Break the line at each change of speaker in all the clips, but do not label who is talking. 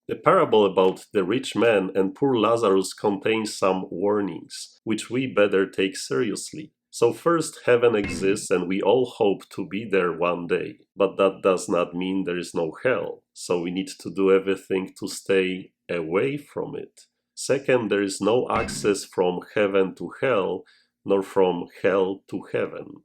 The parable about the rich man and poor Lazarus contains some warnings, which we better take seriously. So first, heaven exists and we all hope to be there one day. But that does not mean there is no hell. So we need to do everything to stay away from it. Second, there is no access from heaven to hell, nor from hell to heaven.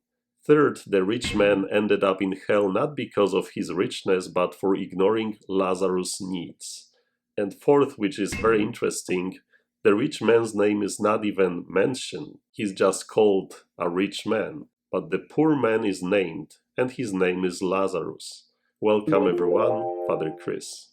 Third, the rich man ended up in hell not because of his richness, but for ignoring Lazarus' needs. And fourth, which is very interesting, the rich man's name is not even mentioned. He's just called a rich man. But the poor man is named, and his name is Lazarus. Welcome everyone, Father Chris.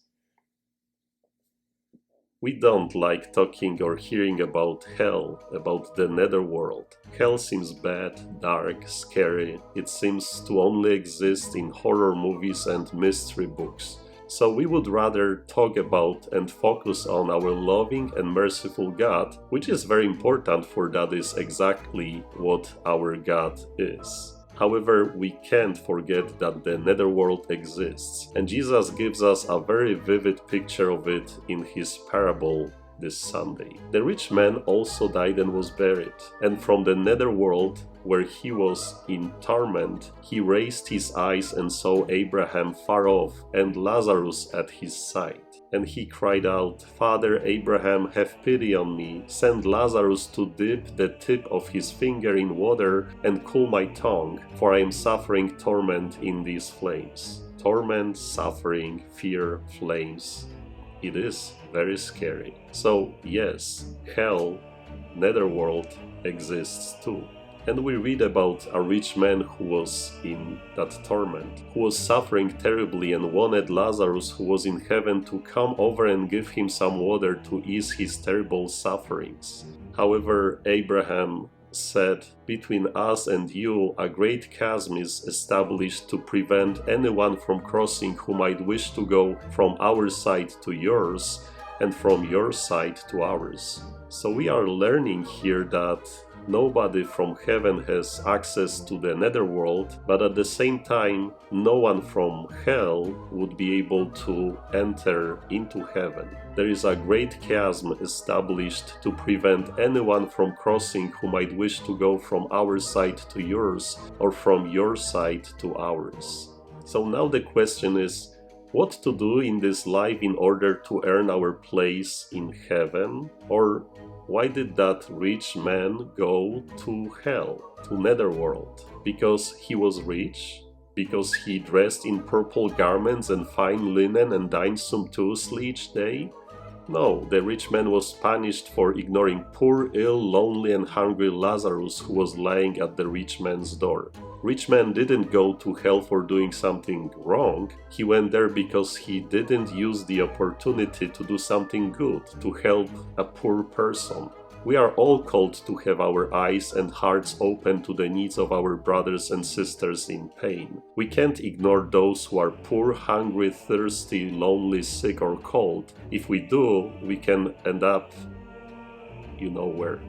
We don't like talking or hearing about hell, about the netherworld. Hell seems bad, dark, scary. It seems to only exist in horror movies and mystery books. So we would rather talk about and focus on our loving and merciful God, which is very important, for that is exactly what our God is. However, we can't forget that the netherworld exists, and Jesus gives us a very vivid picture of it in his parable this Sunday. The rich man also died and was buried, and from the netherworld, where he was in torment, he raised his eyes and saw Abraham far off and Lazarus at his side. And he cried out, "Father Abraham, have pity on me. Send Lazarus to dip the tip of his finger in water and cool my tongue, for I am suffering torment in these flames." Torment, suffering, fear, flames. It is very scary. So yes, hell, netherworld, exists too. And we read about a rich man who was in that torment, who was suffering terribly and wanted Lazarus, who was in heaven, to come over and give him some water to ease his terrible sufferings. However, Abraham said, "Between us and you a great chasm is established to prevent anyone from crossing who might wish to go from our side to yours and from your side to ours." So we are learning here that nobody from heaven has access to the netherworld, but at the same time, no one from hell would be able to enter into heaven. There is a great chasm established to prevent anyone from crossing who might wish to go from our side to yours or from your side to ours. So now the question is, what to do in this life in order to earn our place in heaven? Or why did that rich man go to hell, to netherworld? Because he was rich? Because he dressed in purple garments and fine linen and dined sumptuously each day? No, the rich man was punished for ignoring poor, ill, lonely and hungry Lazarus, who was lying at the rich man's door. Rich man didn't go to hell for doing something wrong. He went there because he didn't use the opportunity to do something good, to help a poor person. We are all called to have our eyes and hearts open to the needs of our brothers and sisters in pain. We can't ignore those who are poor, hungry, thirsty, lonely, sick or cold. If we do, we can end up you know where.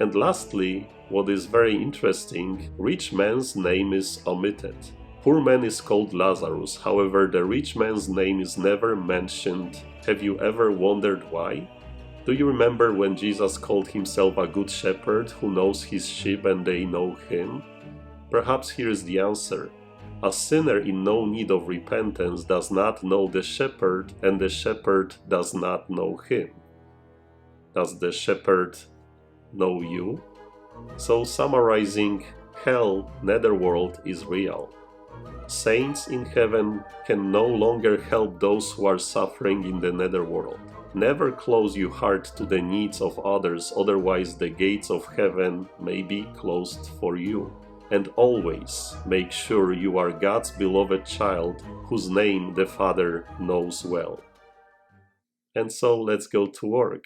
And lastly, what is very interesting, rich man's name is omitted. Poor man is called Lazarus, however the rich man's name is never mentioned. Have you ever wondered why? Do you remember when Jesus called himself a good shepherd who knows his sheep and they know him? Perhaps here is the answer. A sinner in no need of repentance does not know the shepherd, and the shepherd does not know him. Does the shepherd know you? So summarizing, hell, netherworld is real. Saints in heaven can no longer help those who are suffering in the netherworld. Never close your heart to the needs of others, otherwise the gates of heaven may be closed for you. And always make sure you are God's beloved child, whose name the Father knows well. And so let's go to work,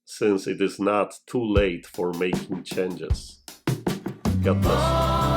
since it is not too late for making changes. God bless you.